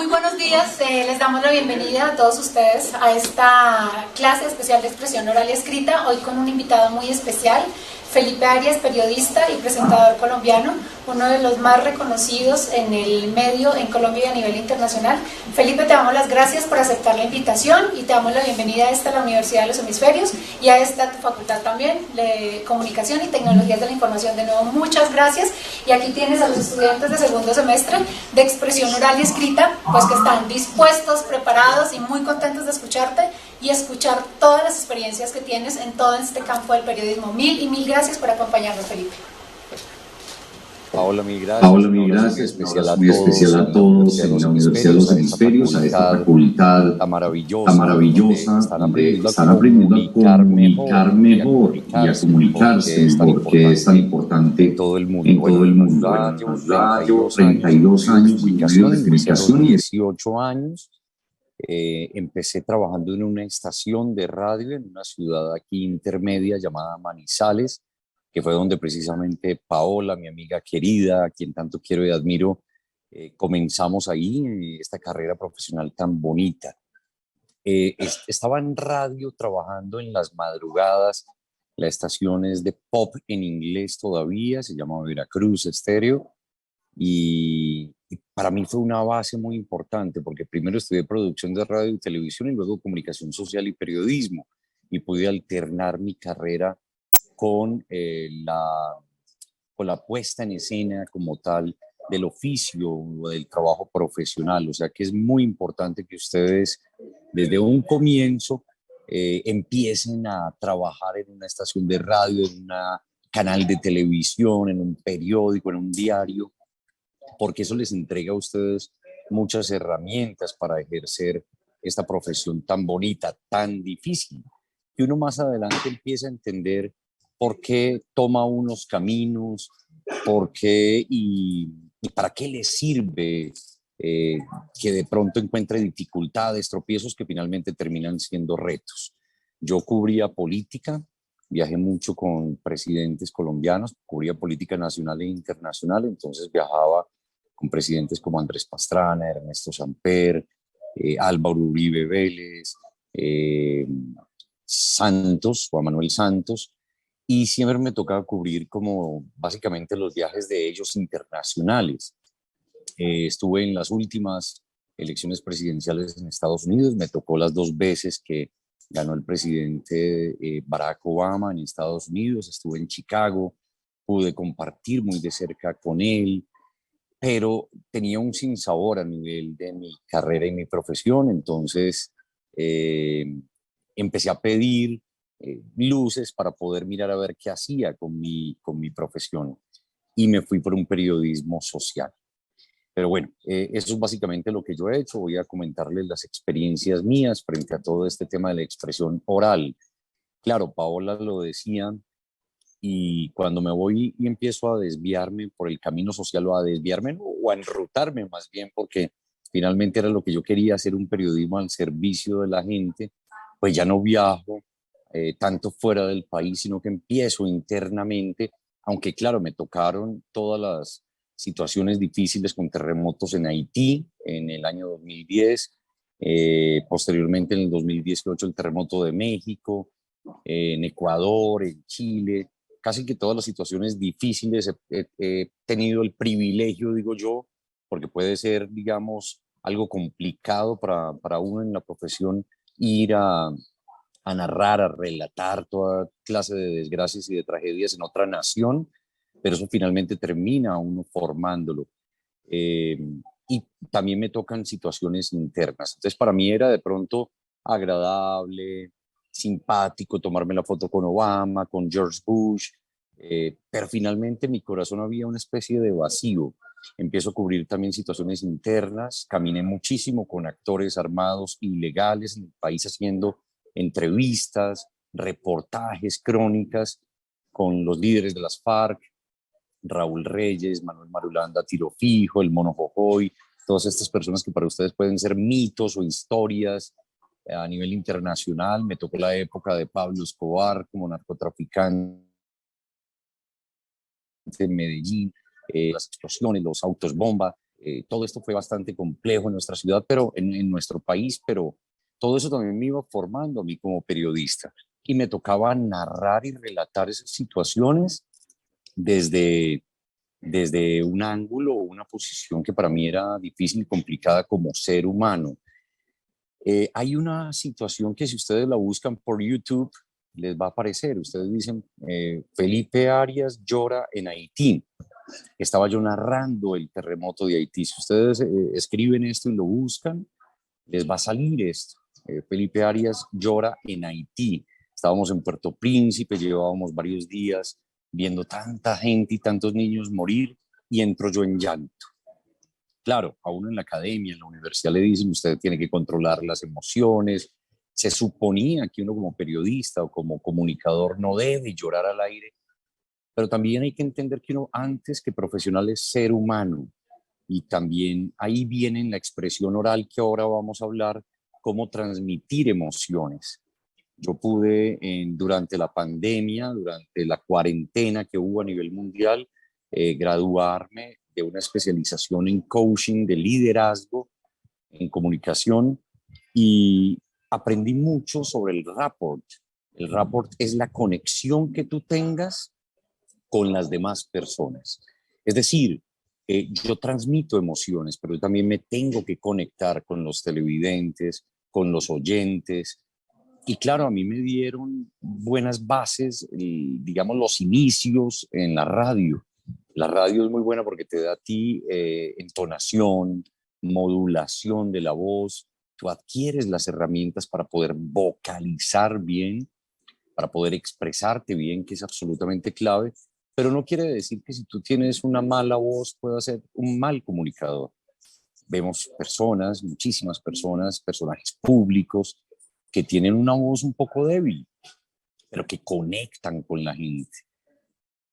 Muy buenos días, les damos la bienvenida a todos ustedes a esta clase especial de expresión oral y escrita, hoy con un invitado muy especial, Felipe Arias, periodista y presentador colombiano, uno de los más reconocidos en el medio en Colombia y a nivel internacional. Felipe, te damos las gracias por aceptar la invitación y te damos la bienvenida a esta, la Universidad de los Hemisferios, y a esta tu facultad también, de Comunicación y Tecnologías de la Información. De nuevo, muchas gracias. Y aquí tienes a los estudiantes de segundo semestre de expresión oral y escrita, pues que están dispuestos, preparados y muy contentos de escucharte y escuchar todas las experiencias que tienes en todo este campo del periodismo. Mil y mil gracias por acompañarnos, Felipe. Paola, mil gracias. Paola, mil gracias. Muy especial a todos en la Universidad de los Hemisferios, a esta facultad tan maravillosa, donde están aprendiendo a comunicar mejor y a comunicarse mejor, que es tan importante en todo el mundo. Bueno, llevo 32 años en medios de comunicación y 18 años. Empecé trabajando en una estación de radio en una ciudad aquí intermedia llamada Manizales, que fue donde precisamente Paola, mi amiga querida, a quien tanto quiero y admiro, comenzamos ahí esta carrera profesional tan bonita. Estaba en radio trabajando en las madrugadas. La estación es de pop en inglés todavía, se llama Veracruz Estéreo, y para mí fue una base muy importante porque primero estudié producción de radio y televisión y luego comunicación social y periodismo, y pude alternar mi carrera con la puesta en escena como tal del oficio o del trabajo profesional. O sea que es muy importante que ustedes desde un comienzo empiecen a trabajar en una estación de radio, en un canal de televisión, en un periódico, en un diario, porque eso les entrega a ustedes muchas herramientas para ejercer esta profesión tan bonita, tan difícil, que uno más adelante empieza a entender por qué toma unos caminos, por qué y para qué le sirve, que de pronto encuentre dificultades, tropiezos que finalmente terminan siendo retos. Yo cubría política, viajé mucho con presidentes colombianos, cubría política nacional e internacional, entonces viajaba con presidentes como Andrés Pastrana, Ernesto Samper, Álvaro Uribe Vélez, Santos, Juan Manuel Santos, y siempre me tocaba cubrir como básicamente los viajes de ellos internacionales. Estuve en las últimas elecciones presidenciales en Estados Unidos, me tocó las dos veces que ganó el presidente Barack Obama en Estados Unidos, estuve en Chicago, pude compartir muy de cerca con él, pero tenía un sinsabor a nivel de mi carrera y mi profesión, entonces empecé a pedir luces para poder mirar a ver qué hacía con mi profesión, y me fui por un periodismo social. Pero bueno, eso es básicamente lo que yo he hecho. Voy a comentarles las experiencias mías frente a todo este tema de la expresión oral. Claro, Paola lo decía, y cuando me voy y empiezo a desviarme por el camino social, o a desviarme o a enrutarme más bien, porque finalmente era lo que yo quería, hacer un periodismo al servicio de la gente, pues ya no viajo tanto fuera del país, sino que empiezo internamente, aunque claro, me tocaron todas las situaciones difíciles con terremotos en Haití en el año 2010, posteriormente en el 2018 el terremoto de México, en Ecuador, en Chile, casi que todas las situaciones difíciles he tenido el privilegio, digo yo, porque puede ser, digamos, algo complicado para uno en la profesión ir a narrar, a relatar toda clase de desgracias y de tragedias en otra nación, pero eso finalmente termina a uno formándolo. Y también me tocan situaciones internas. Entonces, para mí era de pronto agradable, simpático tomarme la foto con Obama, con George Bush, pero finalmente en mi corazón había una especie de vacío. Empiezo a cubrir también situaciones internas, caminé muchísimo con actores armados ilegales en el país haciendo entrevistas, reportajes, crónicas con los líderes de las FARC, Raúl Reyes, Manuel Marulanda, Tiro Fijo, el Mono Jojoy, todas estas personas que para ustedes pueden ser mitos o historias a nivel internacional. Me tocó la época de Pablo Escobar como narcotraficante en Medellín, las explosiones, los autos bomba, Todo esto fue bastante complejo en nuestra ciudad, pero en nuestro país, pero todo eso también me iba formando a mí como periodista y me tocaba narrar y relatar esas situaciones desde, desde un ángulo o una posición que para mí era difícil y complicada como ser humano. Hay una situación que si ustedes la buscan por YouTube, les va a aparecer. Ustedes dicen, Felipe Arias llora en Haití. Estaba yo narrando el terremoto de Haití. Si ustedes escriben esto y lo buscan, les va a salir esto. Felipe Arias llora en Haití. Estábamos en Puerto Príncipe, llevábamos varios días viendo tanta gente y tantos niños morir y entro yo en llanto. Claro, a uno en la academia, en la universidad le dicen usted tiene que controlar las emociones. Se suponía que uno como periodista o como comunicador no debe llorar al aire, pero también hay que entender que uno antes que profesional es ser humano y también ahí viene en la expresión oral que ahora vamos a hablar, cómo transmitir emociones. Yo pude durante la pandemia, durante la cuarentena que hubo a nivel mundial, graduarme de una especialización en coaching, de liderazgo, en comunicación y aprendí mucho sobre el rapport. El rapport es la conexión que tú tengas con las demás personas. Es decir, yo transmito emociones, pero yo también me tengo que conectar con los televidentes, con los oyentes. Y claro, a mí me dieron buenas bases, digamos, los inicios en la radio. La radio es muy buena porque te da a ti entonación, modulación de la voz. Tú adquieres las herramientas para poder vocalizar bien, para poder expresarte bien, que es absolutamente clave. Pero no quiere decir que si tú tienes una mala voz puedas ser un mal comunicador. Vemos personas, muchísimas personas, personajes públicos que tienen una voz un poco débil, pero que conectan con la gente.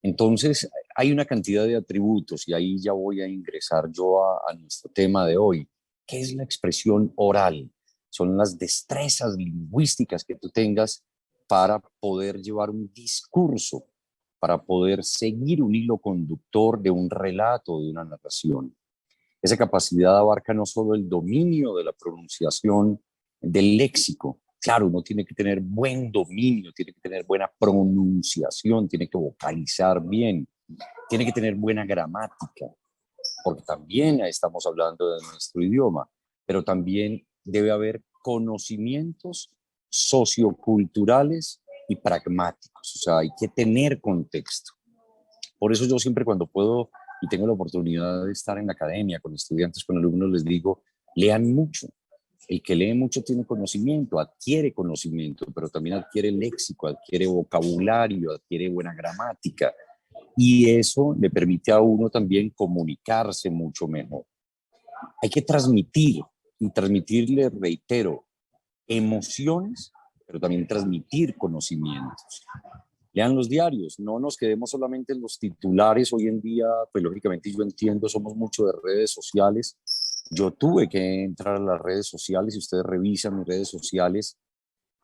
Entonces, hay una cantidad de atributos y ahí ya voy a ingresar yo a nuestro tema de hoy. ¿Qué es la expresión oral? Son las destrezas lingüísticas que tú tengas para poder llevar un discurso, para poder seguir un hilo conductor de un relato, de una narración. Esa capacidad abarca no solo el dominio de la pronunciación, del léxico. Claro, uno tiene que tener buen dominio, tiene que tener buena pronunciación, tiene que vocalizar bien, tiene que tener buena gramática, porque también estamos hablando de nuestro idioma, pero también debe haber conocimientos socioculturales y pragmáticos, o sea, hay que tener contexto. Por eso yo siempre cuando puedo y tengo la oportunidad de estar en la academia con estudiantes, con alumnos, les digo, lean mucho. El que lee mucho tiene conocimiento, adquiere conocimiento, pero también adquiere léxico, adquiere vocabulario, adquiere buena gramática. Y eso le permite a uno también comunicarse mucho mejor. Hay que transmitir, y transmitirle, reitero, emociones, pero también transmitir conocimientos. Lean los diarios, no nos quedemos solamente en los titulares. Hoy en día, pues lógicamente yo entiendo, somos mucho de redes sociales. Yo tuve que entrar a las redes sociales, si ustedes revisan mis redes sociales,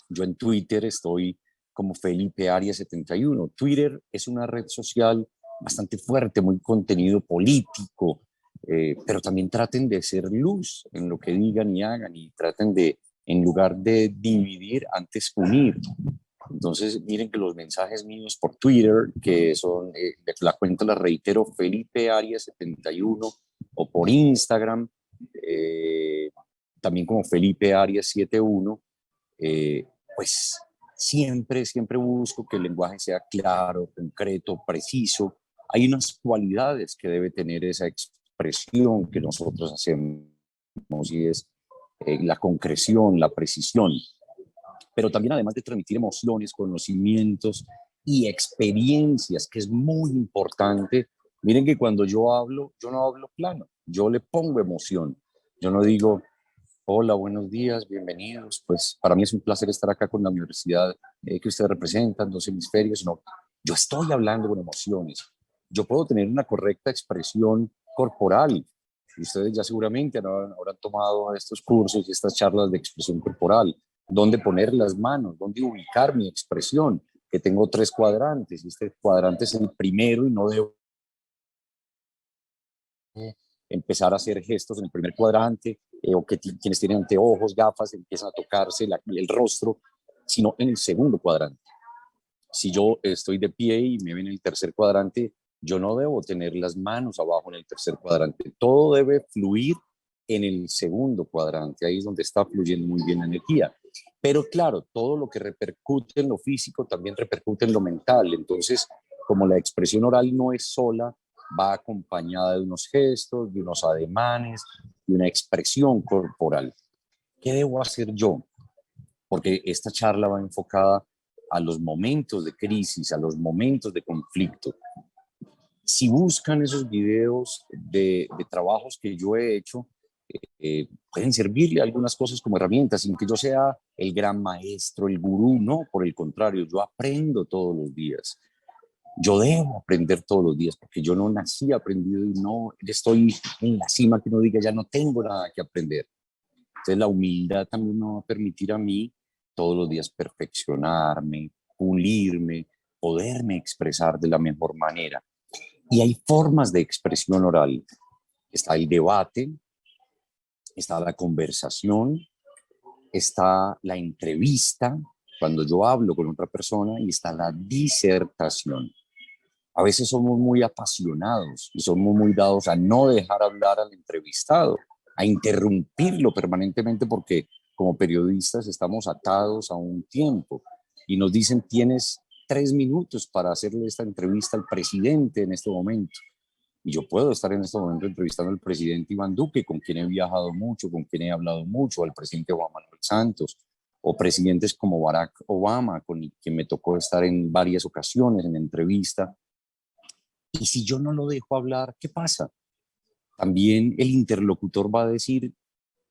yo en Twitter estoy como Felipe Arias 71. Twitter es una red social bastante fuerte, muy contenido político, pero también traten de ser luz en lo que digan y hagan y traten de, en lugar de dividir, antes unir. Entonces, miren que los mensajes míos por Twitter, que son, la cuenta la reitero, Felipe Arias 71, o por Instagram, eh, también como Felipe Arias 71, pues siempre busco que el lenguaje sea claro, concreto, preciso. Hay unas cualidades que debe tener esa expresión que nosotros hacemos y es la concreción, la precisión, pero también además de transmitir emociones, conocimientos y experiencias, que es muy importante. Miren que cuando yo hablo, yo no hablo plano, yo le pongo emoción. Yo no digo, hola, buenos días, bienvenidos. Pues para mí es un placer estar acá con la universidad que ustedes representan, dos hemisferios. No, yo estoy hablando con emociones. Yo puedo tener una correcta expresión corporal. Ustedes ya seguramente habrán tomado estos cursos y estas charlas de expresión corporal. Dónde poner las manos, dónde ubicar mi expresión, que tengo 3 cuadrantes. Y este cuadrante es el primero y no debo empezar a hacer gestos en el primer cuadrante, o que quienes tienen anteojos, gafas, empiezan a tocarse el rostro, sino en el segundo cuadrante. Si yo estoy de pie y me ven en el tercer cuadrante, yo no debo tener las manos abajo en el tercer cuadrante. Todo debe fluir en el segundo cuadrante. Ahí es donde está fluyendo muy bien la energía. Pero claro, todo lo que repercute en lo físico también repercute en lo mental. Entonces, como la expresión oral no es sola, va acompañada de unos gestos, de unos ademanes, de una expresión corporal. ¿Qué debo hacer yo? Porque esta charla va enfocada a los momentos de crisis, a los momentos de conflicto. Si buscan esos videos de trabajos que yo he hecho, pueden servirle algunas cosas como herramientas, sin que yo sea el gran maestro, el gurú, no, por el contrario, yo aprendo todos los días. Yo debo aprender todos los días, porque yo no nací aprendido y no estoy en la cima que uno diga, ya no tengo nada que aprender. Entonces la humildad también me va a permitir a mí todos los días perfeccionarme, pulirme, poderme expresar de la mejor manera. Y hay formas de expresión oral. Está el debate, está la conversación, está la entrevista, cuando yo hablo con otra persona, y está la disertación. A veces somos muy apasionados y somos muy dados a no dejar hablar al entrevistado, a interrumpirlo permanentemente, porque como periodistas estamos atados a un tiempo y nos dicen: tienes 3 minutos para hacerle esta entrevista al presidente en este momento. Y yo puedo estar en este momento entrevistando al presidente Iván Duque, con quien he viajado mucho, con quien he hablado mucho, al presidente Juan Manuel Santos, o presidentes como Barack Obama, con quien me tocó estar en varias ocasiones en entrevista. Y si yo no lo dejo hablar, ¿qué pasa? También el interlocutor va a decir: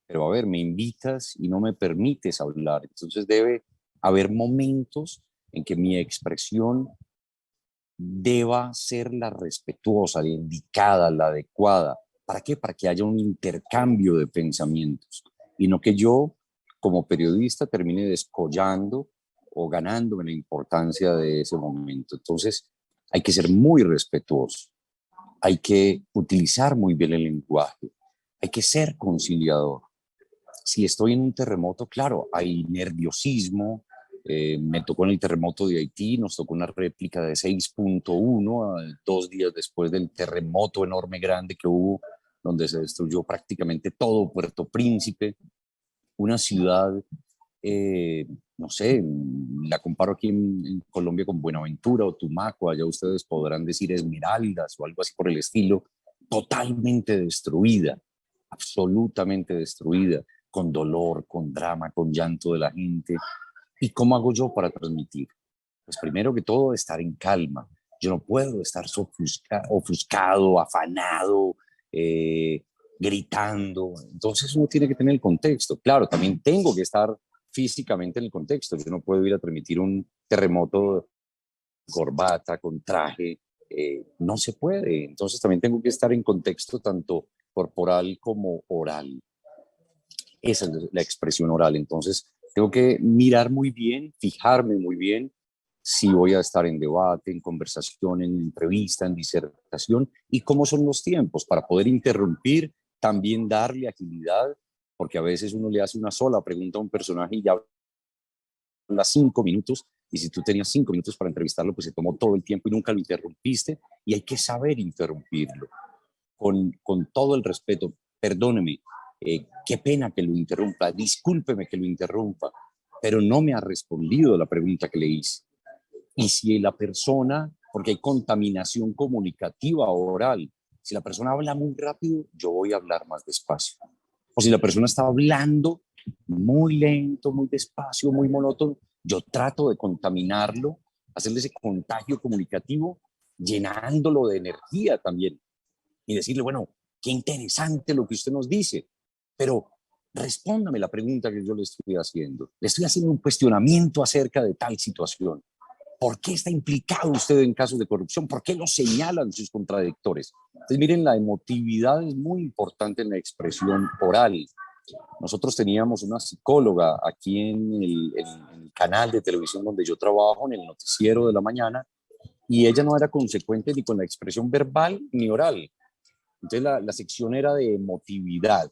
pero a ver, me invitas y no me permites hablar. Entonces debe haber momentos en que mi expresión deba ser la respetuosa, la indicada, la adecuada. ¿Para qué? Para que haya un intercambio de pensamientos y no que yo, como periodista, termine descollando o ganándome la importancia de ese momento. Entonces, hay que ser muy respetuoso, hay que utilizar muy bien el lenguaje, hay que ser conciliador. Si estoy en un terremoto, claro, hay nerviosismo. Me tocó en el terremoto de Haití, nos tocó una réplica de 6.1, 2 días después del terremoto enorme grande que hubo, donde se destruyó prácticamente todo Puerto Príncipe, una ciudad, no sé, la comparo aquí en Colombia con Buenaventura o Tumaco, allá ustedes podrán decir Esmeraldas o algo así por el estilo, totalmente destruida, absolutamente destruida, con dolor, con drama, con llanto de la gente. ¿Y cómo hago yo para transmitir? Pues primero que todo, estar en calma. Yo no puedo estar ofuscado, afanado, gritando. Entonces uno tiene que tener el contexto. Claro, también tengo que estar físicamente en el contexto. Yo no puedo ir a transmitir un terremoto corbata, con traje. No se puede. Entonces también tengo que estar en contexto tanto corporal como oral. Esa es la expresión oral. Entonces, tengo que mirar muy bien, fijarme muy bien si voy a estar en debate, en conversación, en entrevista, en disertación, y cómo son los tiempos para poder interrumpir, también darle agilidad, porque a veces uno le hace una sola pregunta a un personaje y ya habla 5 minutos, y si tú tenías 5 minutos para entrevistarlo, pues se tomó todo el tiempo y nunca lo interrumpiste, y hay que saber interrumpirlo con todo el respeto. Perdóneme, qué pena que lo interrumpa, discúlpeme que lo interrumpa, pero no me ha respondido la pregunta que le hice. Y si la persona, porque hay contaminación comunicativa oral, si la persona habla muy rápido, yo voy a hablar más despacio. O si la persona está hablando muy lento, muy despacio, muy monótono, yo trato de contaminarlo, hacerle ese contagio comunicativo, llenándolo de energía también. Y decirle: bueno, qué interesante lo que usted nos dice, pero respóndame la pregunta que yo le estoy haciendo. Le estoy haciendo un cuestionamiento acerca de tal situación. ¿Por qué está implicado usted en casos de corrupción? ¿Por qué lo señalan sus contradictores? Entonces, miren, la emotividad es muy importante en la expresión oral. Nosotros teníamos una psicóloga aquí en el canal de televisión donde yo trabajo, en el noticiero de la mañana, y ella no era consecuente ni con la expresión verbal ni oral. Entonces la sección era de emotividad,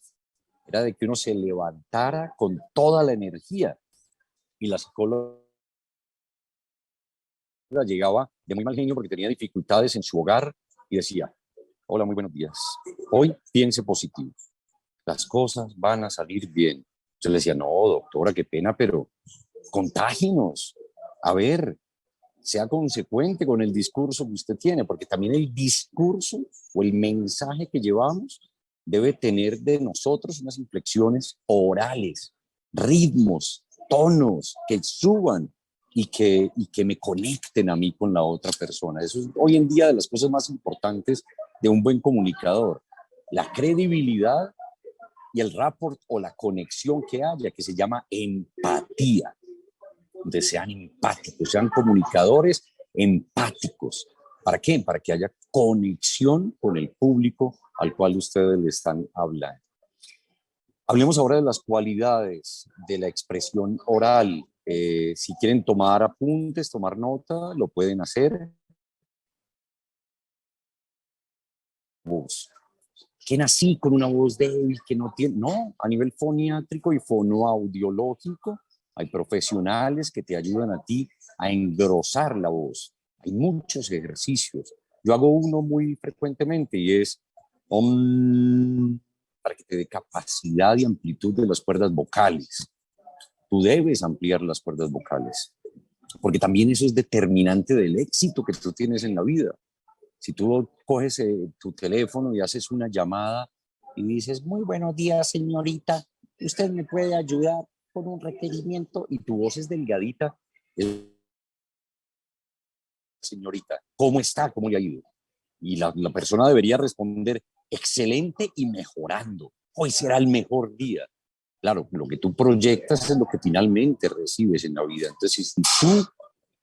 era de que uno se levantara con toda la energía. Y la psicóloga llegaba de muy mal genio porque tenía dificultades en su hogar y decía: hola, muy buenos días. Hoy piense positivo. Las cosas van a salir bien. Yo le decía: no, doctora, qué pena, pero contáginos. A ver, sea consecuente con el discurso que usted tiene, porque también el discurso o el mensaje que llevamos debe tener de nosotros unas inflexiones orales, ritmos, tonos que suban y que me conecten a mí con la otra persona. Eso es hoy en día de las cosas más importantes de un buen comunicador. La credibilidad y el rapport o la conexión que haya, que se llama empatía. Donde sean empáticos, sean comunicadores empáticos. ¿Para qué? Para que haya conexión con el público al cual ustedes le están hablando. Hablemos ahora de las cualidades de la expresión oral. Si quieren tomar apuntes, tomar nota, lo pueden hacer. Voz. Que nací con una voz débil, que no tiene... No, a nivel foniátrico y fonoaudiológico, hay profesionales que te ayudan a ti a engrosar la voz. Hay muchos ejercicios. Yo hago uno muy frecuentemente y es para que te dé capacidad y amplitud de las cuerdas vocales. Tú debes ampliar las cuerdas vocales, porque también eso es determinante del éxito que tú tienes en la vida. Si tú coges tu teléfono y haces una llamada y dices: muy buenos días, señorita, ¿usted me puede ayudar con un requerimiento? Y tu voz es delgadita. Señorita, ¿cómo está? ¿Cómo le ha ido? Y la persona debería responder: excelente y mejorando. Hoy será el mejor día. Claro, lo que tú proyectas es lo que finalmente recibes en la vida. Entonces, si tú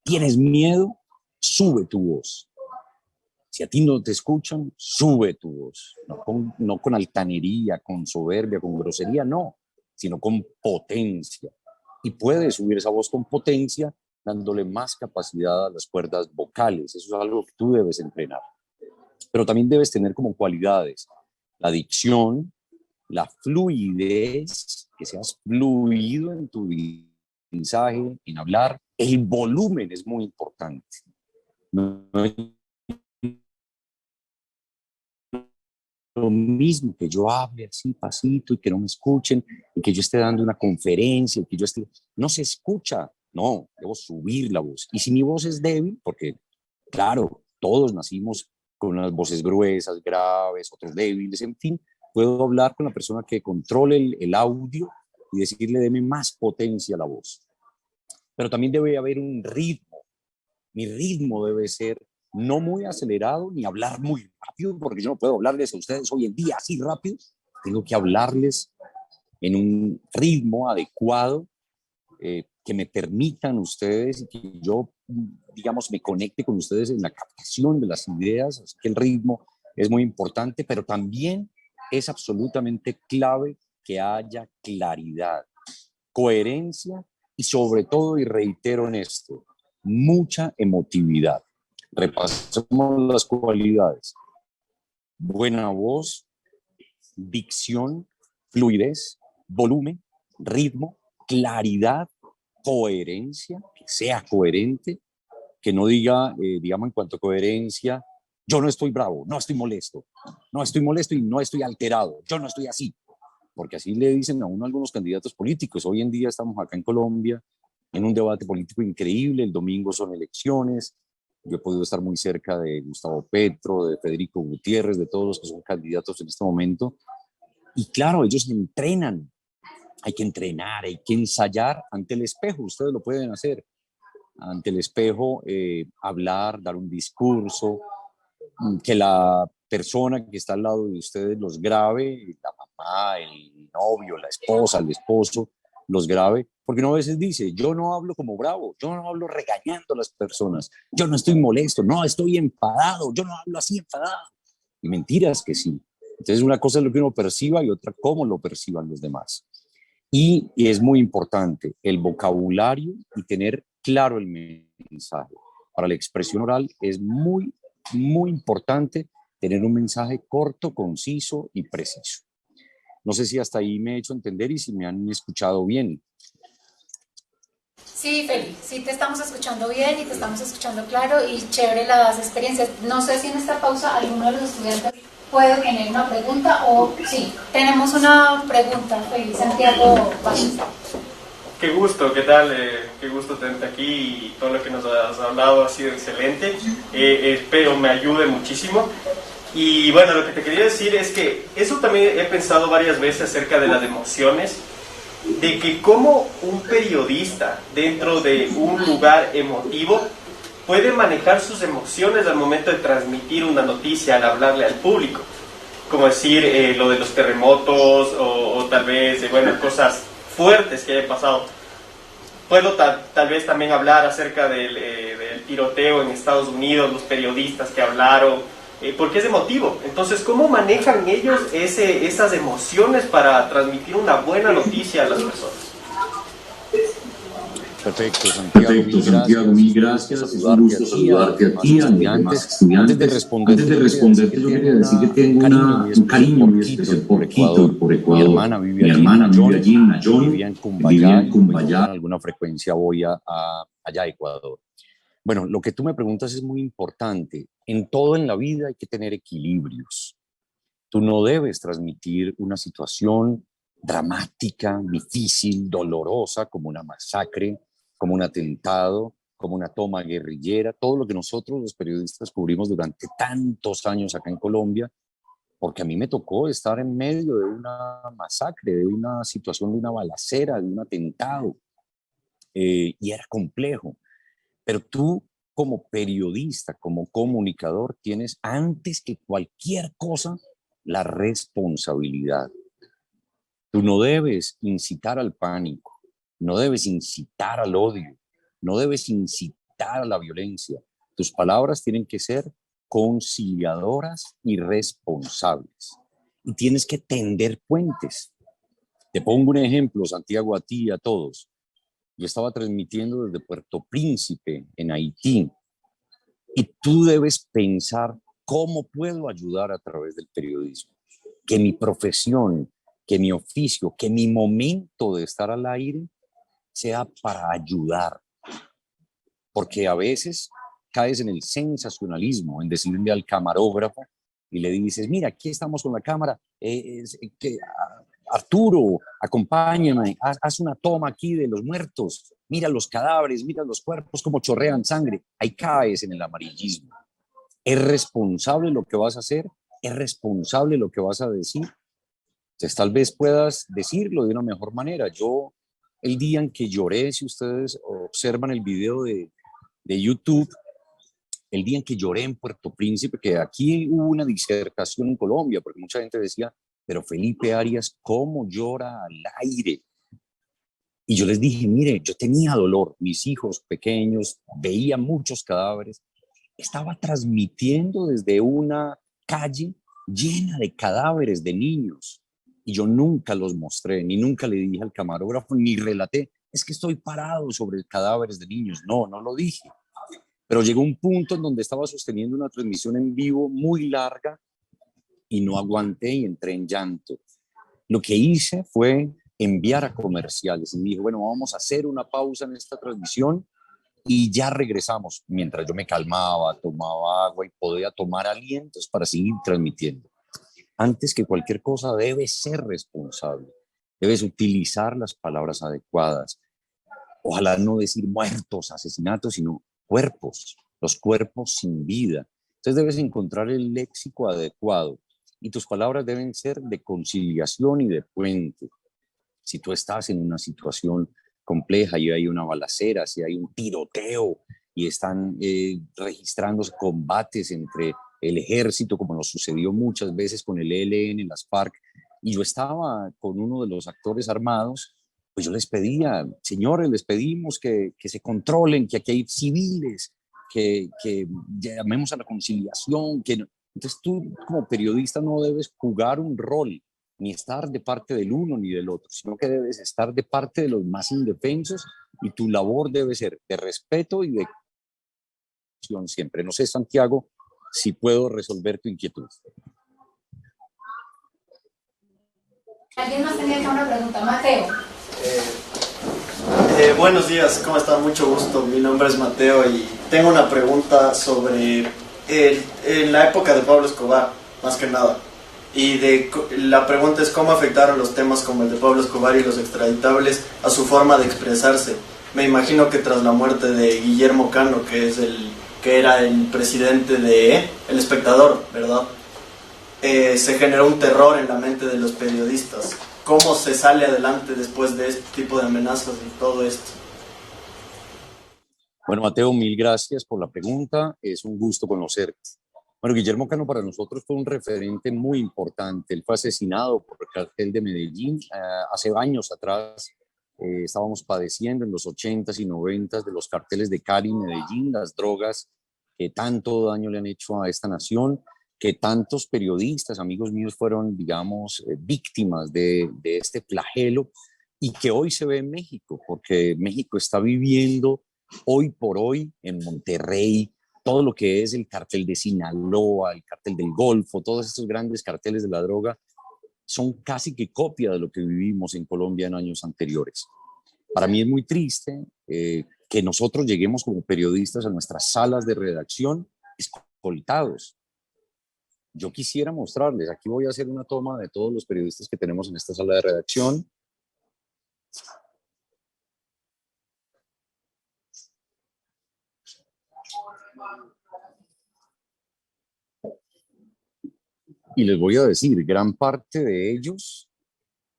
tienes miedo, sube tu voz. Si a ti no te escuchan, sube tu voz. No con altanería, con soberbia, con grosería, no, sino con potencia. Y puedes subir esa voz con potencia dándole más capacidad a las cuerdas vocales. Eso es algo que tú debes entrenar. Pero también debes tener como cualidades la dicción, la fluidez, que seas fluido en tu mensaje, en hablar. El volumen es muy importante. No es lo mismo que yo hable así pasito y que no me escuchen, y que yo esté dando una conferencia, y que yo esté... No se escucha. No, debo subir la voz. Y si mi voz es débil, porque claro, todos nacimos con unas voces gruesas, graves, otros débiles, en fin, puedo hablar con la persona que controle el audio y decirle: deme más potencia a la voz. Pero también debe haber un ritmo. Mi ritmo debe ser no muy acelerado ni hablar muy rápido, porque yo no puedo hablarles a ustedes hoy en día así rápido. Tengo que hablarles en un ritmo adecuado, que me permitan ustedes y que yo, digamos, me conecte con ustedes en la captación de las ideas. Así que el ritmo es muy importante, pero también es absolutamente clave que haya claridad, coherencia y sobre todo, y reitero en esto, mucha emotividad. Repasemos las cualidades: buena voz, dicción, fluidez, volumen, ritmo, claridad, coherencia, que sea coherente, que no diga, digamos, en cuanto a coherencia: yo no estoy bravo, no estoy molesto y no estoy alterado, yo no estoy así. Porque así le dicen a uno algunos candidatos políticos. Hoy en día estamos acá en Colombia en un debate político increíble. El domingo son elecciones. Yo he podido estar muy cerca de Gustavo Petro, de Federico Gutiérrez, de todos los que son candidatos en este momento. Y claro, ellos entrenan. Hay que entrenar, hay que ensayar ante el espejo. Ustedes lo pueden hacer. Ante el espejo, hablar, dar un discurso, que la persona que está al lado de ustedes los grabe, la mamá, el novio, la esposa, el esposo, los grabe, porque uno a veces dice: yo no hablo como bravo, yo no hablo regañando a las personas, yo no estoy molesto, no, estoy enfadado, yo no hablo así enfadado. Y mentiras que sí. Entonces una cosa es lo que uno perciba y otra cómo lo perciban los demás. Y es muy importante el vocabulario y tener claro el mensaje. Para la expresión oral es muy importante tener un mensaje corto, conciso y preciso. No sé si hasta ahí me he hecho entender y si me han escuchado bien. Sí, Feli, sí te estamos escuchando bien y te estamos escuchando claro y chévere las experiencias. No sé si en esta pausa alguno de los estudiantes puede tener una pregunta o sí, tenemos una pregunta, Feli, Santiago Batista. Qué gusto, ¿qué tal? Qué gusto tenerte aquí y todo lo que nos has hablado ha sido excelente. Espero me ayude muchísimo. Y bueno, lo que te quería decir es que eso también he pensado varias veces acerca de las emociones, de que como un periodista dentro de un lugar emotivo puede manejar sus emociones al momento de transmitir una noticia, al hablarle al público. Como decir lo de los terremotos o tal vez, bueno, cosas fuertes que hayan pasado. Puedo tal vez también hablar acerca del tiroteo en Estados Unidos, los periodistas que hablaron, porque es emotivo. Entonces, ¿cómo manejan ellos esas emociones para transmitir una buena noticia a las personas? Perfecto, Santiago, mil gracias. Es un gusto saludarte a ti, a los demás estudiantes. Antes de responderte, yo quería decir que tengo un cariño muy especial por Quito y por Ecuador. Mi hermana vive allí en Nayón, vivía en Cumbayá. Con alguna frecuencia voy allá a Ecuador. Bueno, lo que tú me preguntas es muy importante. En todo en la vida hay que tener equilibrios. Tú no debes transmitir una situación dramática, difícil, dolorosa, como una masacre, como un atentado, como una toma guerrillera, todo lo que nosotros los periodistas cubrimos durante tantos años acá en Colombia, porque a mí me tocó estar en medio de una masacre, de una situación de una balacera, de un atentado, y era complejo. Pero tú, como periodista, como comunicador, tienes antes que cualquier cosa la responsabilidad. Tú no debes incitar al pánico, no debes incitar al odio, no debes incitar a la violencia. Tus palabras tienen que ser conciliadoras y responsables. Y tienes que tender puentes. Te pongo un ejemplo, Santiago, a ti y a todos. Yo estaba transmitiendo desde Puerto Príncipe, en Haití, y tú debes pensar cómo puedo ayudar a través del periodismo. Que mi profesión, que mi oficio, que mi momento de estar al aire sea para ayudar. Porque a veces caes en el sensacionalismo, en decirle al camarógrafo y le dices, mira, aquí estamos con la cámara, Arturo, acompáñame, haz una toma aquí de los muertos, mira los cadáveres, mira los cuerpos, cómo chorrean sangre. Ahí caes en el amarillismo. ¿Es responsable lo que vas a hacer? ¿Es responsable lo que vas a decir? Entonces, tal vez puedas decirlo de una mejor manera. Yo, el día en que lloré, si ustedes observan el video de YouTube, el día en que lloré en Puerto Príncipe, que aquí hubo una disertación en Colombia, porque mucha gente decía, pero Felipe Arias, ¿cómo llora al aire? Y yo les dije, mire, yo tenía dolor, mis hijos pequeños, veía muchos cadáveres, estaba transmitiendo desde una calle llena de cadáveres de niños, y yo nunca los mostré, ni nunca le dije al camarógrafo, ni relaté, es que estoy parado sobre cadáveres de niños, no lo dije. Pero llegó un punto en donde estaba sosteniendo una transmisión en vivo muy larga y no aguanté y entré en llanto. Lo que hice fue enviar a comerciales y dije, bueno, vamos a hacer una pausa en esta transmisión y ya regresamos. Mientras yo me calmaba, tomaba agua y podía tomar alientos para seguir transmitiendo. Antes que cualquier cosa, debes ser responsable. Debes utilizar las palabras adecuadas. Ojalá no decir muertos, asesinatos, sino cuerpos, los cuerpos sin vida. Entonces debes encontrar el léxico adecuado y tus palabras deben ser de conciliación y de puente. Si tú estás en una situación compleja y hay una balacera, si hay un tiroteo y están registrándose combates entre el ejército, como nos sucedió muchas veces con el ELN, las FARC, y yo estaba con uno de los actores armados, pues yo les pedía, señores, les pedimos que se controlen, que aquí hay civiles, que llamemos a la conciliación. Entonces tú como periodista no debes jugar un rol, ni estar de parte del uno ni del otro, sino que debes estar de parte de los más indefensos y tu labor debe ser de respeto y de acción siempre. No sé, Santiago, si puedo resolver tu inquietud. ¿Alguien más tenía acá una pregunta? Mateo. Buenos días, ¿cómo están? Mucho gusto. Mi nombre es Mateo y tengo una pregunta sobre en la época de Pablo Escobar, más que nada. La pregunta es cómo afectaron los temas como el de Pablo Escobar y los extraditables a su forma de expresarse. Me imagino que tras la muerte de Guillermo Cano, que era el presidente de El Espectador, ¿verdad? Se generó un terror en la mente de los periodistas. ¿Cómo se sale adelante después de este tipo de amenazas y todo esto? Bueno, Mateo, mil gracias por la pregunta. Es un gusto conocerte. Bueno, Guillermo Cano para nosotros fue un referente muy importante. Él fue asesinado por el cartel de Medellín hace años atrás. Estábamos padeciendo en los 80s y 90s de los carteles de Cali y Medellín, las drogas que tanto daño le han hecho a esta nación, que tantos periodistas, amigos míos, fueron, digamos, víctimas de este flagelo y que hoy se ve en México, porque México está viviendo hoy por hoy en Monterrey todo lo que es el cartel de Sinaloa, el cartel del Golfo, todos estos grandes carteles de la droga son casi que copia de lo que vivimos en Colombia en años anteriores. Para mí es muy triste que nosotros lleguemos como periodistas a nuestras salas de redacción escoltados. Yo quisiera mostrarles, aquí voy a hacer una toma de todos los periodistas que tenemos en esta sala de redacción. Y les voy a decir, gran parte de ellos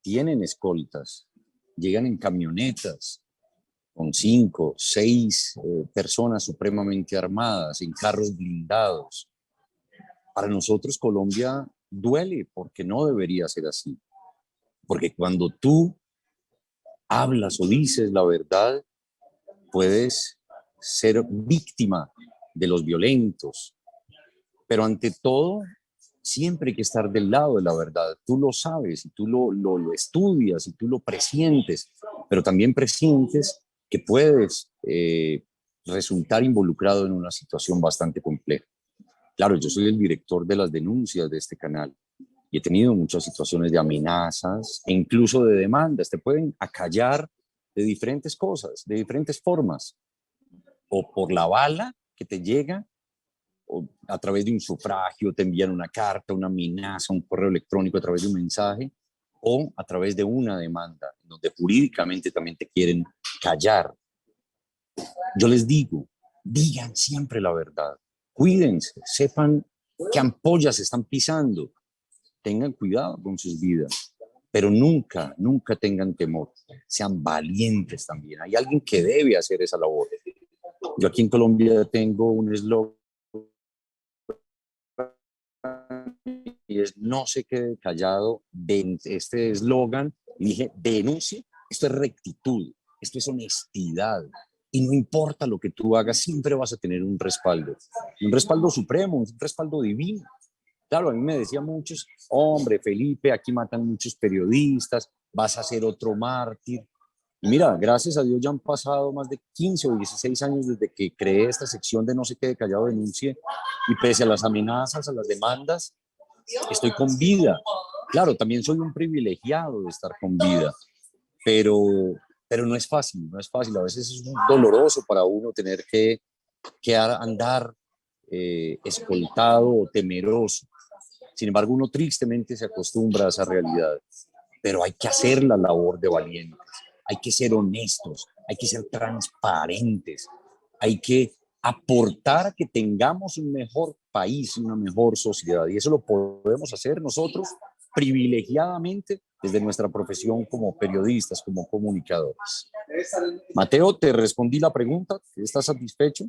tienen escoltas, llegan en camionetas con 5, 6 personas supremamente armadas, en carros blindados. Para nosotros Colombia duele porque no debería ser así. Porque cuando tú hablas o dices la verdad, puedes ser víctima de los violentos. Pero ante todo, siempre hay que estar del lado de la verdad. Tú lo sabes y tú lo estudias y tú lo presientes, pero también presientes que puedes resultar involucrado en una situación bastante compleja. Claro, yo soy el director de las denuncias de este canal y he tenido muchas situaciones de amenazas e incluso de demandas. Te pueden acallar de diferentes cosas, de diferentes formas, o por la bala que te llega, o a través de un sufragio, te envían una carta, una amenaza, un correo electrónico a través de un mensaje, o a través de una demanda, donde jurídicamente también te quieren callar. Yo les digo, digan siempre la verdad, cuídense, sepan qué ampollas están pisando, tengan cuidado con sus vidas, pero nunca, nunca tengan temor, sean valientes también. Hay alguien que debe hacer esa labor. Yo aquí en Colombia tengo un eslogan y es no se quede callado. Este eslogan, dije, denuncie, esto es rectitud, esto es honestidad. Y no importa lo que tú hagas, siempre vas a tener un respaldo supremo, un respaldo divino. Claro, a mí me decían muchos, hombre, Felipe, aquí matan muchos periodistas, vas a ser otro mártir. Y mira, gracias a Dios ya han pasado más de 15 o 16 años desde que creé esta sección de No se quede callado, denuncie, y pese a las amenazas, a las demandas, estoy con vida. Claro, también soy un privilegiado de estar con vida, pero no es fácil, no es fácil. A veces es doloroso para uno tener que andar escoltado o temeroso. Sin embargo, uno tristemente se acostumbra a esa realidad, pero hay que hacer la labor de valientes, hay que ser honestos, hay que ser transparentes, hay que aportar a que tengamos un mejor país, una mejor sociedad, y eso lo podemos hacer nosotros privilegiadamente desde nuestra profesión como periodistas, como comunicadores. Mateo, ¿te respondí la pregunta? ¿Estás satisfecho?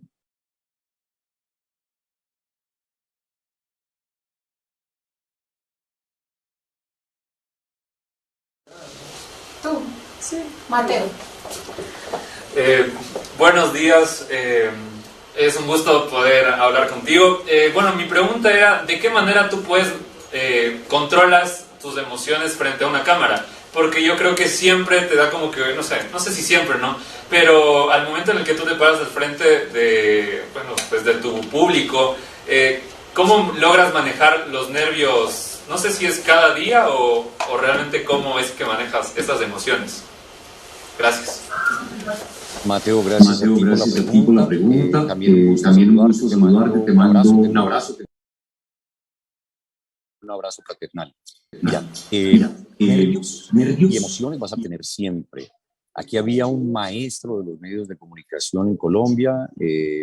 Tú, sí, Mateo. Buenos días, es un gusto poder hablar contigo. Bueno, mi pregunta era, ¿de qué manera tú controlas tus emociones frente a una cámara? Porque yo creo que siempre te da como que, no sé si siempre, ¿no? Pero al momento en el que tú te paras al frente de, bueno, pues de tu público, ¿cómo logras manejar los nervios? No sé si es cada día o realmente cómo es que manejas estas emociones. Gracias. Mateo, gracias Mateo, a ti gracias por a ti por la pregunta. También un gusto saludarte. Te mando un abrazo. Un abrazo fraternal. Nervios Y emociones vas a tener siempre. Aquí había un maestro de los medios de comunicación en Colombia,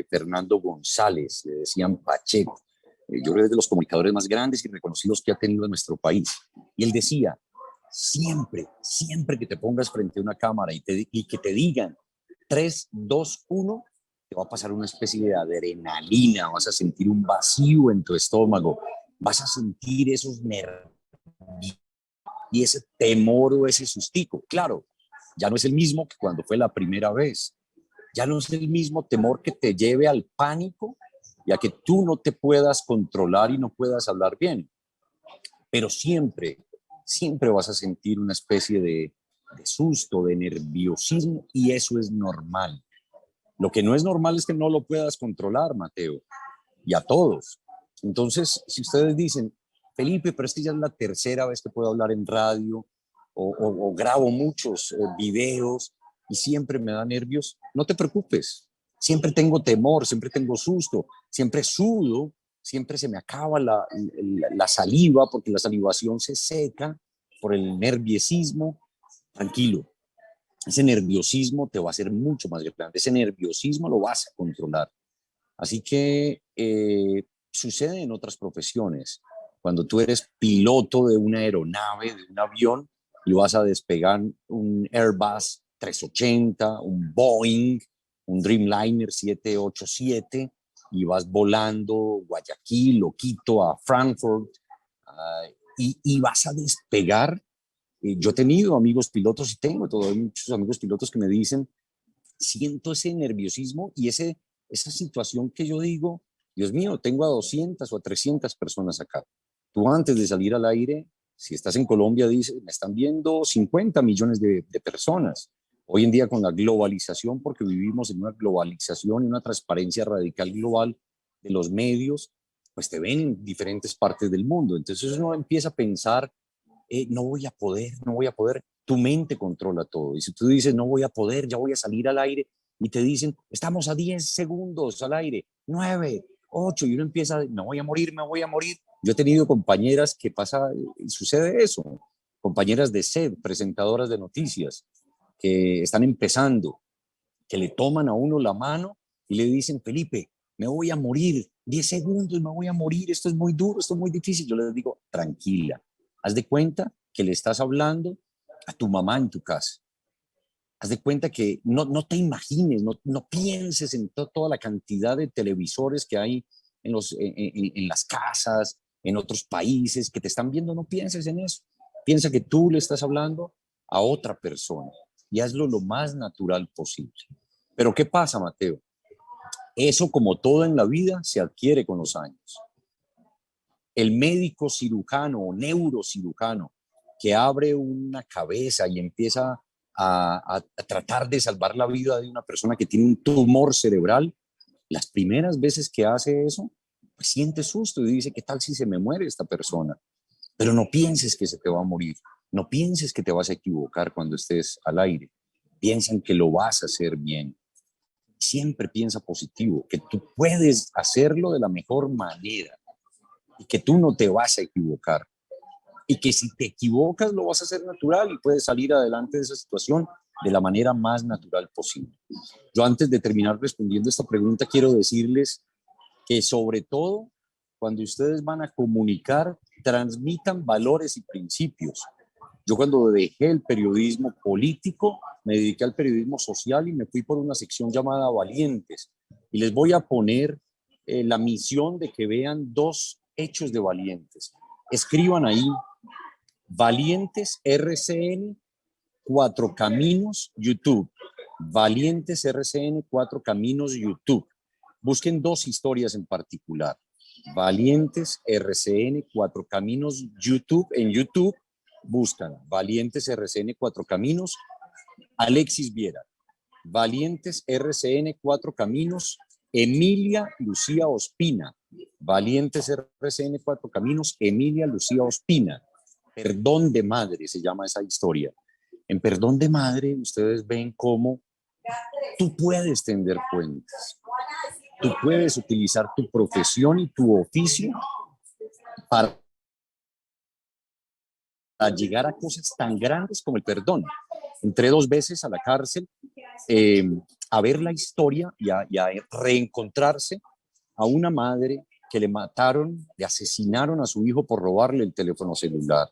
Fernando González, le decían Pacheco. Yo creo que es de los comunicadores más grandes y reconocidos que ha tenido nuestro país. Y él decía, siempre que te pongas frente a una cámara y que te digan 3, 2, 1, te va a pasar una especie de adrenalina, vas a sentir un vacío en tu estómago, vas a sentir esos nervios y ese temor o ese sustico. Claro, ya no es el mismo que cuando fue la primera vez. Ya no es el mismo temor que te lleve al pánico y a que tú no te puedas controlar y no puedas hablar bien. Pero siempre vas a sentir una especie de susto, de nerviosismo, y eso es normal. Lo que no es normal es que no lo puedas controlar, Mateo, y a todos. Entonces, si ustedes dicen, Felipe, pero es que ya es la tercera vez que puedo hablar en radio o grabo muchos videos y siempre me da nervios, no te preocupes. Siempre tengo temor, siempre tengo susto, siempre sudo, siempre se me acaba la saliva porque la salivación se seca por el nerviosismo. Tranquilo, ese nerviosismo te va a hacer mucho más grande, ese nerviosismo lo vas a controlar. Así que sucede en otras profesiones. Cuando tú eres piloto de una aeronave, de un avión, y vas a despegar un Airbus 380, un Boeing, un Dreamliner 787, y vas volando Guayaquil o Quito a Frankfurt, y vas a despegar. Yo he tenido amigos pilotos y tengo todavía muchos amigos pilotos que me dicen, siento ese nerviosismo y esa situación que yo digo, Dios mío, tengo a 200 o a 300 personas acá. Tú antes de salir al aire, si estás en Colombia, dices, me están viendo 50 millones de personas. Hoy en día con la globalización, porque vivimos en una globalización y una transparencia radical global de los medios, pues te ven en diferentes partes del mundo. Entonces uno empieza a pensar, no voy a poder, tu mente controla todo. Y si tú dices, no voy a poder, ya voy a salir al aire, y te dicen, estamos a 10 segundos al aire, 9, 8, y uno empieza, me voy a morir. Yo he tenido compañeras que sucede eso, compañeras de SED, presentadoras de noticias, que están empezando, que le toman a uno la mano y le dicen, Felipe, me voy a morir, 10 segundos, me voy a morir, esto es muy duro, esto es muy difícil. Yo les digo, tranquila, haz de cuenta que le estás hablando a tu mamá en tu casa. Haz de cuenta que no te imagines, no pienses en toda la cantidad de televisores que hay en las casas, en otros países que te están viendo, no pienses en eso. Piensa que tú le estás hablando a otra persona y hazlo lo más natural posible. Pero ¿qué pasa, Mateo? Eso, como todo en la vida, se adquiere con los años. El médico cirujano o neurocirujano que abre una cabeza y empieza a tratar de salvar la vida de una persona que tiene un tumor cerebral, las primeras veces que hace eso, pues siente susto y dice, ¿qué tal si se me muere esta persona? Pero no pienses que se te va a morir, no pienses que te vas a equivocar cuando estés al aire, piensa en que lo vas a hacer bien. Siempre piensa positivo, que tú puedes hacerlo de la mejor manera y que tú no te vas a equivocar. Y que si te equivocas lo vas a hacer natural y puedes salir adelante de esa situación de la manera más natural posible. Yo, antes de terminar respondiendo esta pregunta, quiero decirles que, sobre todo, cuando ustedes van a comunicar, transmitan valores y principios. Yo, cuando dejé el periodismo político, me dediqué al periodismo social y me fui por una sección llamada Valientes. Y les voy a poner la misión de que vean 2 hechos de Valientes. Escriban ahí, Valientes RCN 4 Caminos YouTube. Valientes RCN 4 Caminos YouTube. Busquen 2 historias en particular. Valientes RCN 4 Caminos YouTube. En YouTube buscan Valientes RCN 4 Caminos Alexis Viera. Valientes RCN 4 Caminos Emilia Lucía Ospina. Valientes RCN Cuatro Caminos, Emilia Lucía Ospina. Perdón de madre se llama esa historia. En Perdón de madre ustedes ven cómo tú puedes tender puentes. Tú puedes utilizar tu profesión y tu oficio para llegar a cosas tan grandes como el perdón. Entré 2 veces a la cárcel a ver la historia y a reencontrarse a una madre que le mataron, le asesinaron a su hijo por robarle el teléfono celular,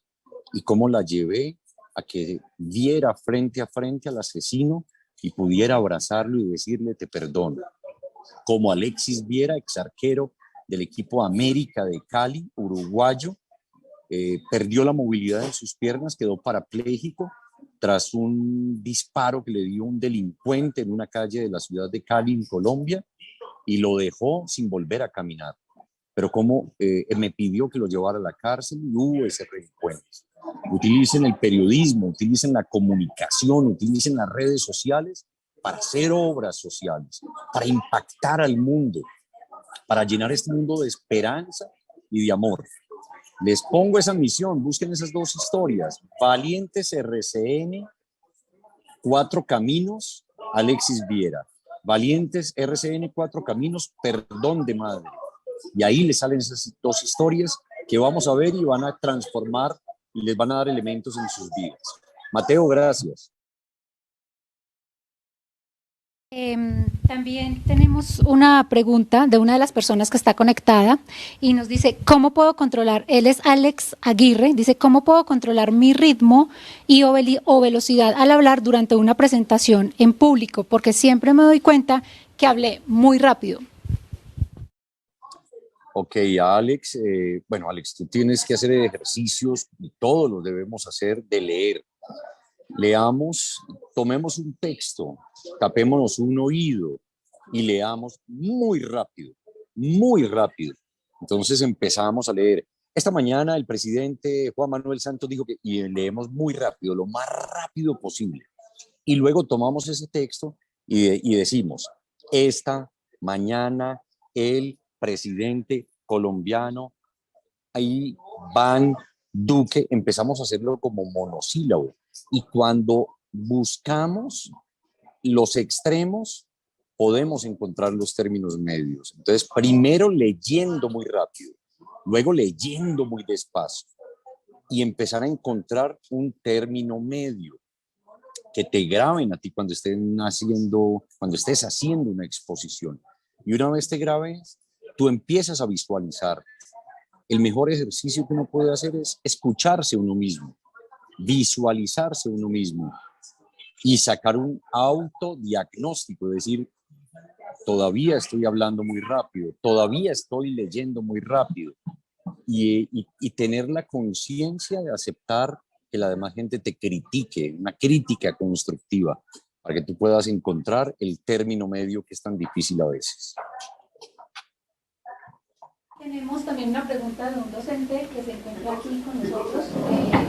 y cómo la llevé a que viera frente a frente al asesino y pudiera abrazarlo y decirle te perdono. Como Alexis Viera, ex arquero del equipo América de Cali, uruguayo, perdió la movilidad en sus piernas, quedó parapléjico tras un disparo que le dio un delincuente en una calle de la ciudad de Cali, en Colombia, y lo dejó sin volver a caminar. Pero como me pidió que lo llevara a la cárcel y hubo ese reencuentro. Utilicen el periodismo, utilicen la comunicación, utilicen las redes sociales para hacer obras sociales, para impactar al mundo, para llenar este mundo de esperanza y de amor. Les pongo esa misión, busquen esas 2 historias. Valientes RCN, Cuatro Caminos, Alexis Viera. Valientes RCN, Cuatro Caminos, Perdón de madre. Y ahí les salen esas 2 historias que vamos a ver y van a transformar y les van a dar elementos en sus vidas. Mateo, gracias. También tenemos una pregunta de una de las personas que está conectada y nos dice, ¿cómo puedo controlar? Él es Alex Aguirre, dice, ¿cómo puedo controlar mi ritmo o velocidad al hablar durante una presentación en público? Porque siempre me doy cuenta que hablé muy rápido. Ok, Alex, bueno, Alex, tú tienes que hacer ejercicios y todos los debemos hacer de leer. Leamos, tomemos un texto, tapémonos un oído y leamos muy rápido, muy rápido. Entonces empezamos a leer. Esta mañana el presidente Juan Manuel Santos dijo que, y leemos muy rápido, lo más rápido posible. Y luego tomamos ese texto y decimos, esta mañana el presidente colombiano Iván Duque, empezamos a hacerlo como monosílabo. Y cuando buscamos los extremos, podemos encontrar los términos medios. Entonces, primero leyendo muy rápido, luego leyendo muy despacio y empezar a encontrar un término medio que te graben a ti cuando estés haciendo una exposición. Y una vez te grabes, tú empiezas a visualizar. El mejor ejercicio que uno puede hacer es escucharse uno mismo, visualizarse uno mismo y sacar un autodiagnóstico, es decir, todavía estoy hablando muy rápido, todavía estoy leyendo muy rápido y tener la conciencia de aceptar que la demás gente te critique, una crítica constructiva, para que tú puedas encontrar el término medio que es tan difícil a veces. Tenemos también una pregunta de un docente que se encuentra aquí con nosotros,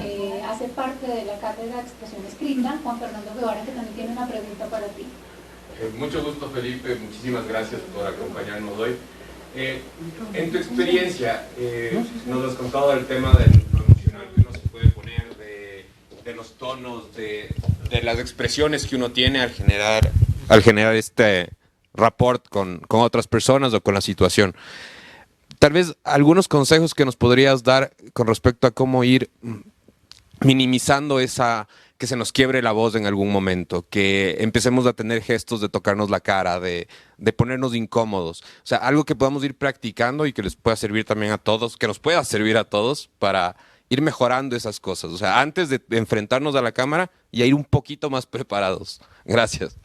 que hace parte de la cátedra de expresión escrita, Juan Fernando Guevara, que también tiene una pregunta para ti. Mucho gusto, Felipe, muchísimas gracias por acompañarnos hoy. En tu experiencia, nos has contado el tema del emocional que uno se puede poner, de los tonos, de las expresiones que uno tiene al generar este rapport con otras personas o con la situación. Tal vez algunos consejos que nos podrías dar con respecto a cómo ir minimizando que se nos quiebre la voz en algún momento, que empecemos a tener gestos de tocarnos la cara, de ponernos incómodos. O sea, algo que podamos ir practicando y que les pueda servir también a todos, que nos pueda servir a todos para ir mejorando esas cosas. O sea, antes de enfrentarnos a la cámara y a ir un poquito más preparados. Gracias.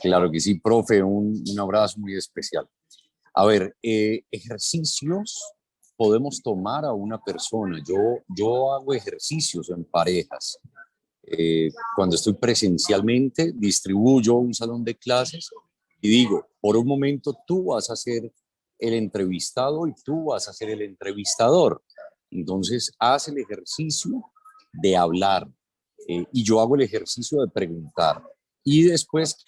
Claro que sí, profe, un abrazo muy especial. A ver, ejercicios podemos tomar a una persona. Yo hago ejercicios en parejas. Cuando estoy presencialmente, distribuyo un salón de clases y digo, por un momento tú vas a ser el entrevistado y tú vas a ser el entrevistador. Entonces, haz el ejercicio de hablar y yo hago el ejercicio de preguntar. Y después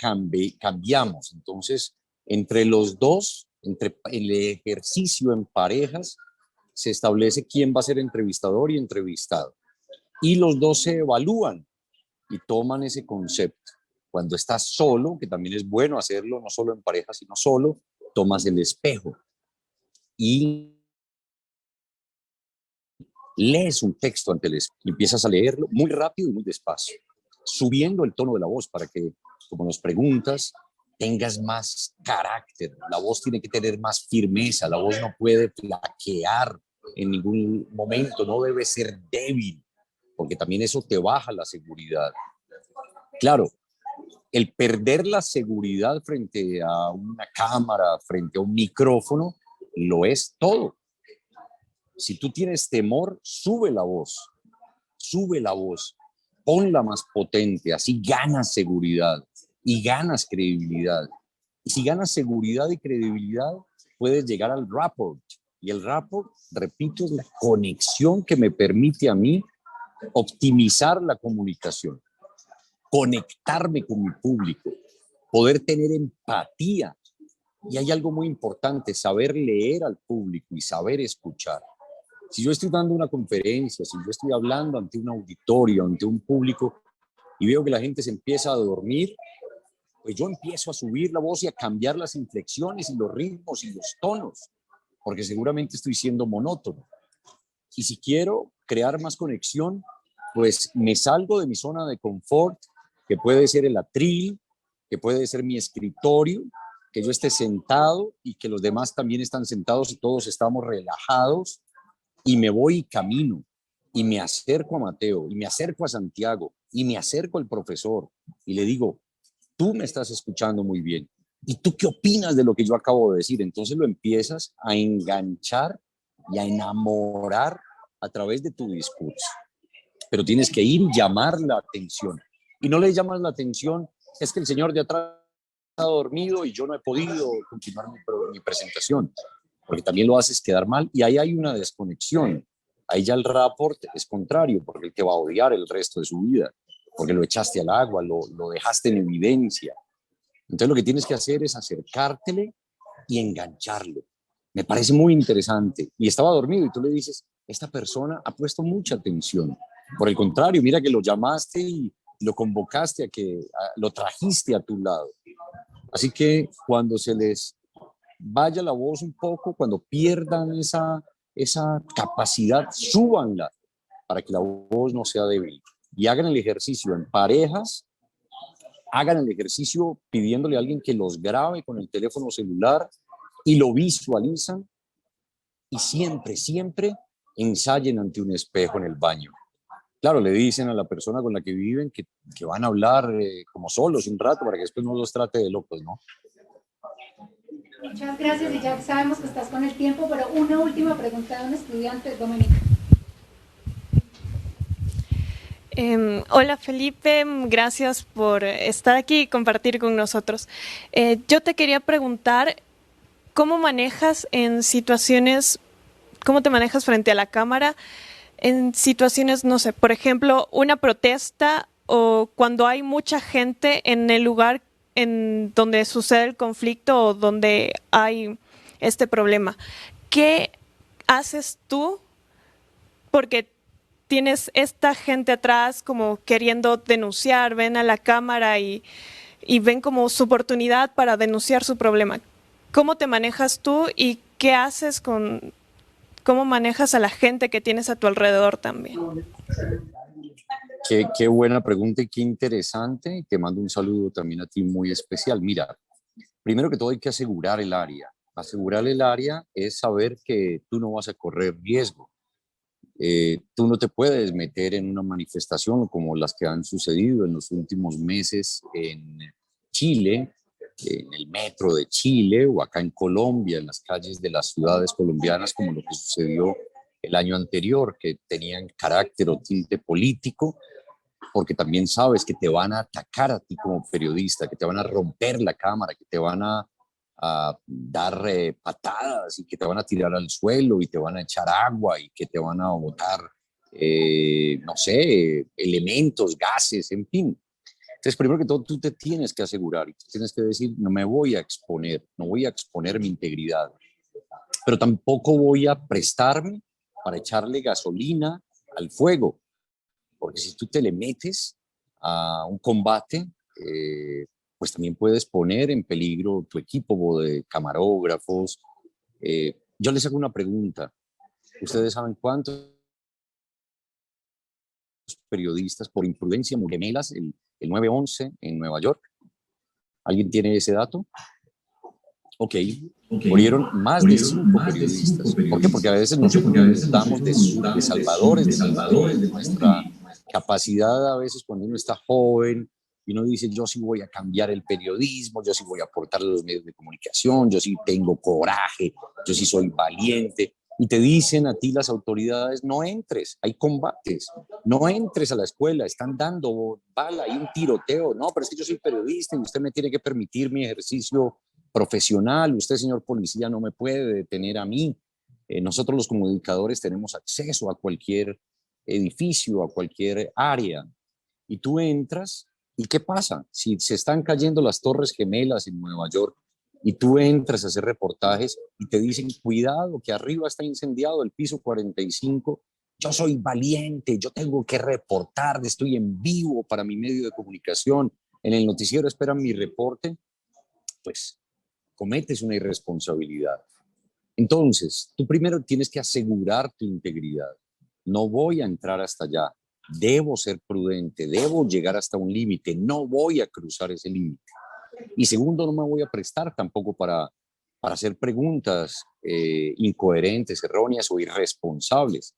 cambiamos. Entonces, Entre los dos, entre el ejercicio en parejas, se establece quién va a ser entrevistador y entrevistado. Y los dos se evalúan y toman ese concepto. Cuando estás solo, que también es bueno hacerlo, no solo en pareja, sino solo, tomas el espejo y lees un texto ante el espejo y empiezas a leerlo muy rápido y muy despacio, subiendo el tono de la voz para que, como nos preguntas, tengas más carácter. La voz tiene que tener más firmeza, la voz no puede flaquear en ningún momento, no debe ser débil, porque también eso te baja la seguridad. Claro, el perder la seguridad frente a una cámara, frente a un micrófono, lo es todo. Si tú tienes temor, sube la voz, ponla más potente, así ganas seguridad y ganas credibilidad. Y si ganas seguridad y credibilidad, puedes llegar al rapport. Y el rapport, repito, es la conexión que me permite a mí optimizar la comunicación, conectarme con mi público, poder tener empatía. Y hay algo muy importante, saber leer al público y saber escuchar. Si yo estoy dando una conferencia, si yo estoy hablando ante un auditorio, ante un público, y veo que la gente se empieza a dormir, pues yo empiezo a subir la voz y a cambiar las inflexiones y los ritmos y los tonos, porque seguramente estoy siendo monótono. Y si quiero crear más conexión, pues me salgo de mi zona de confort, que puede ser el atril, que puede ser mi escritorio, que yo esté sentado y que los demás también están sentados y todos estamos relajados, y me voy y camino, y me acerco a Mateo, y me acerco a Santiago, y me acerco al profesor, y le digo, tú me estás escuchando muy bien, ¿y tú qué opinas de lo que yo acabo de decir? Entonces lo empiezas a enganchar y a enamorar a través de tu discurso. Pero tienes que ir y llamar la atención. Y no le llamas la atención, es que el señor de atrás está dormido y yo no he podido continuar mi presentación, porque también lo haces quedar mal y ahí hay una desconexión. Ahí ya el rapport es contrario, porque él te va a odiar el resto de su vida, porque lo echaste al agua, lo dejaste en evidencia. Entonces lo que tienes que hacer es acercártele y engancharlo. Me parece muy interesante. Y estaba dormido y tú le dices, esta persona ha puesto mucha atención. Por el contrario, mira que lo llamaste y lo convocaste a que lo trajiste a tu lado. Así que cuando se les vaya la voz un poco, cuando pierdan esa capacidad, súbanla para que la voz no sea débil. Y hagan el ejercicio en parejas, hagan el ejercicio pidiéndole a alguien que los grabe con el teléfono celular y lo visualizan, y siempre ensayen ante un espejo en el baño. Claro, le dicen a la persona con la que viven que van a hablar como solos un rato para que después no los trate de locos, ¿no? Muchas gracias, y ya sabemos que estás con el tiempo, pero una última pregunta de un estudiante, Doménica. Hola Felipe, gracias por estar aquí y compartir con nosotros. Yo te quería preguntar, ¿cómo te manejas frente a la cámara en situaciones, no sé, por ejemplo, una protesta o cuando hay mucha gente en el lugar en donde sucede el conflicto o donde hay este problema? ¿Qué haces tú? Porque tienes esta gente atrás como queriendo denunciar, ven a la cámara y ven como su oportunidad para denunciar su problema. ¿Cómo te manejas tú y qué haces cómo manejas a la gente que tienes a tu alrededor también? Qué buena pregunta y qué interesante. Te mando un saludo también a ti muy especial. Mira, primero que todo hay que asegurar el área. Asegurar el área es saber que tú no vas a correr riesgo. Tú no te puedes meter en una manifestación como las que han sucedido en los últimos meses en Chile, en el metro de Chile, o acá en Colombia, en las calles de las ciudades colombianas, como lo que sucedió el año anterior, que tenían carácter o tinte político, porque también sabes que te van a atacar a ti como periodista, que te van a romper la cámara, que te van a dar patadas y que te van a tirar al suelo y te van a echar agua y que te van a botar, no sé, elementos, gases, en fin. Entonces, primero que todo, tú te tienes que asegurar y tú tienes que decir, no me voy a exponer, no voy a exponer mi integridad, pero tampoco voy a prestarme para echarle gasolina al fuego, porque si tú te le metes a un combate, pues también puedes poner en peligro tu equipo de camarógrafos. Yo les hago una pregunta. ¿Ustedes saben cuántos periodistas por imprudencia gemelas el 9/11 en Nueva York? ¿Alguien tiene ese dato? Ok, murieron más de 5 periodistas. ¿Por qué? Porque a veces nosotros nos damos de salvadores de nuestra capacidad, a veces cuando uno está joven y uno dice, yo sí voy a cambiar el periodismo, yo sí voy a aportar a los medios de comunicación, yo sí tengo coraje, yo sí soy valiente. Y te dicen a ti las autoridades, no entres, hay combates, no entres a la escuela, están dando bala, hay un tiroteo. No, pero es que yo soy periodista y usted me tiene que permitir mi ejercicio profesional, usted, señor policía, no me puede detener a mí. Nosotros los comunicadores tenemos acceso a cualquier edificio, a cualquier área, y tú entras, ¿y qué pasa? Si se están cayendo las Torres Gemelas en Nueva York y tú entras a hacer reportajes y te dicen, cuidado, que arriba está incendiado el piso 45, yo soy valiente, yo tengo que reportar, estoy en vivo para mi medio de comunicación, en el noticiero esperan mi reporte, pues cometes una irresponsabilidad. Entonces, tú primero tienes que asegurar tu integridad. No voy a entrar hasta allá. Debo ser prudente, debo llegar hasta un límite, no voy a cruzar ese límite. Y segundo, no me voy a prestar tampoco para hacer preguntas incoherentes, erróneas o irresponsables.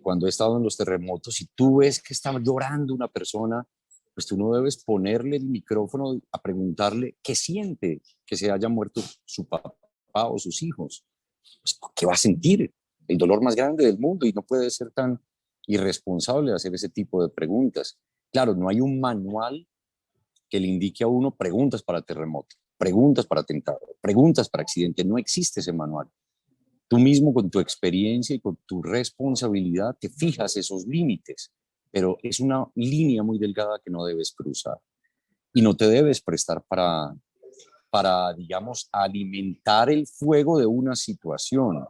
Cuando he estado en los terremotos, si tú ves que está llorando una persona, pues tú no debes ponerle el micrófono a preguntarle qué siente que se haya muerto su papá o sus hijos. Pues, ¿qué va a sentir? El dolor más grande del mundo, y no puede ser tan irresponsable hacer ese tipo de preguntas. Claro, no hay un manual que le indique a uno preguntas para terremoto, preguntas para atentado, preguntas para accidente. No existe ese manual. Tú mismo con tu experiencia y con tu responsabilidad te fijas esos límites, pero es una línea muy delgada que no debes cruzar y no te debes prestar para, digamos, alimentar el fuego de una situación.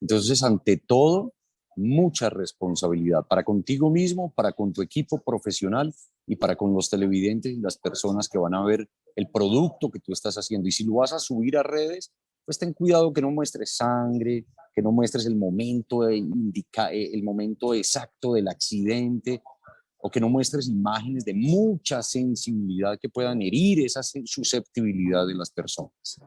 Entonces, ante todo, mucha responsabilidad para contigo mismo, para con tu equipo profesional y para con los televidentes y las personas que van a ver el producto que tú estás haciendo. Y si lo vas a subir a redes, pues ten cuidado que no muestres sangre, que no muestres el momento, el momento exacto del accidente, o que no muestres imágenes de mucha sensibilidad que puedan herir esa susceptibilidad de las personas.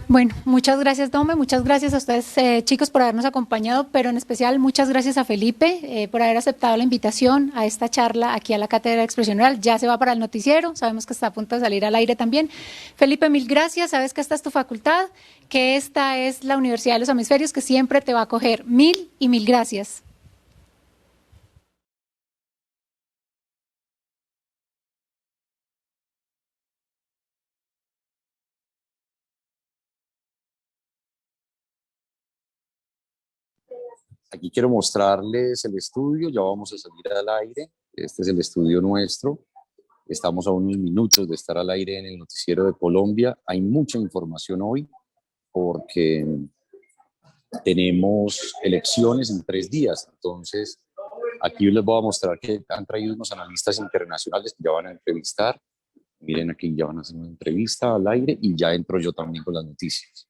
Bueno, muchas gracias, Dome, muchas gracias a ustedes, chicos, por habernos acompañado, pero en especial muchas gracias a Felipe por haber aceptado la invitación a esta charla aquí a la Cátedra de Expresión Oral. Ya se va para el noticiero, sabemos que está a punto de salir al aire también. Felipe, mil gracias, sabes que esta es tu facultad, que esta es la Universidad de los Hemisferios, que siempre te va a acoger. Mil y mil gracias. Aquí quiero mostrarles el estudio, ya vamos a salir al aire. Este es el estudio nuestro. Estamos a unos minutos de estar al aire en el noticiero de Colombia. Hay mucha información hoy porque tenemos elecciones en 3 días. Entonces, aquí les voy a mostrar que han traído unos analistas internacionales que ya van a entrevistar. Miren, aquí ya van a hacer una entrevista al aire y ya entro yo también con las noticias.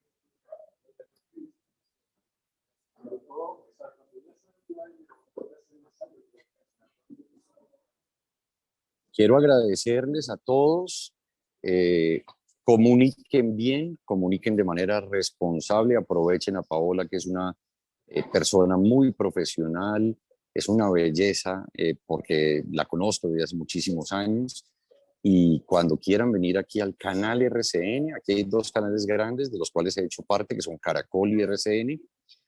Quiero agradecerles a todos, comuniquen bien, comuniquen de manera responsable, aprovechen a Paola, que es una persona muy profesional, es una belleza, porque la conozco desde hace muchísimos años, y cuando quieran venir aquí al canal RCN, aquí hay 2 canales grandes de los cuales he hecho parte, que son Caracol y RCN.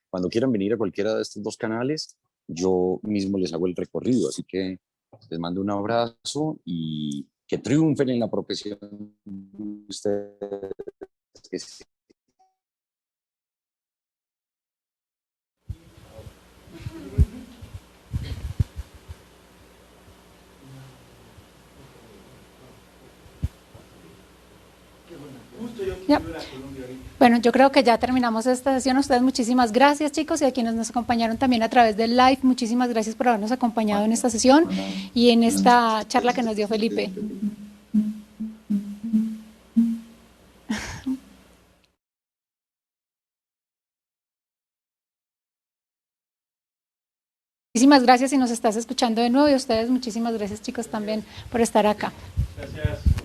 Cuando quieran venir a cualquiera de estos 2 canales, yo mismo les hago el recorrido, así que les mando un abrazo y que triunfen en la profesión de ustedes. Ya. Bueno, yo creo que ya terminamos esta sesión. A ustedes muchísimas gracias, chicos, y a quienes nos acompañaron también a través del live, muchísimas gracias por habernos acompañado en esta sesión y en esta charla que nos dio Felipe. Muchísimas gracias si nos estás escuchando de nuevo y a ustedes muchísimas gracias, chicos, también por estar acá. Gracias.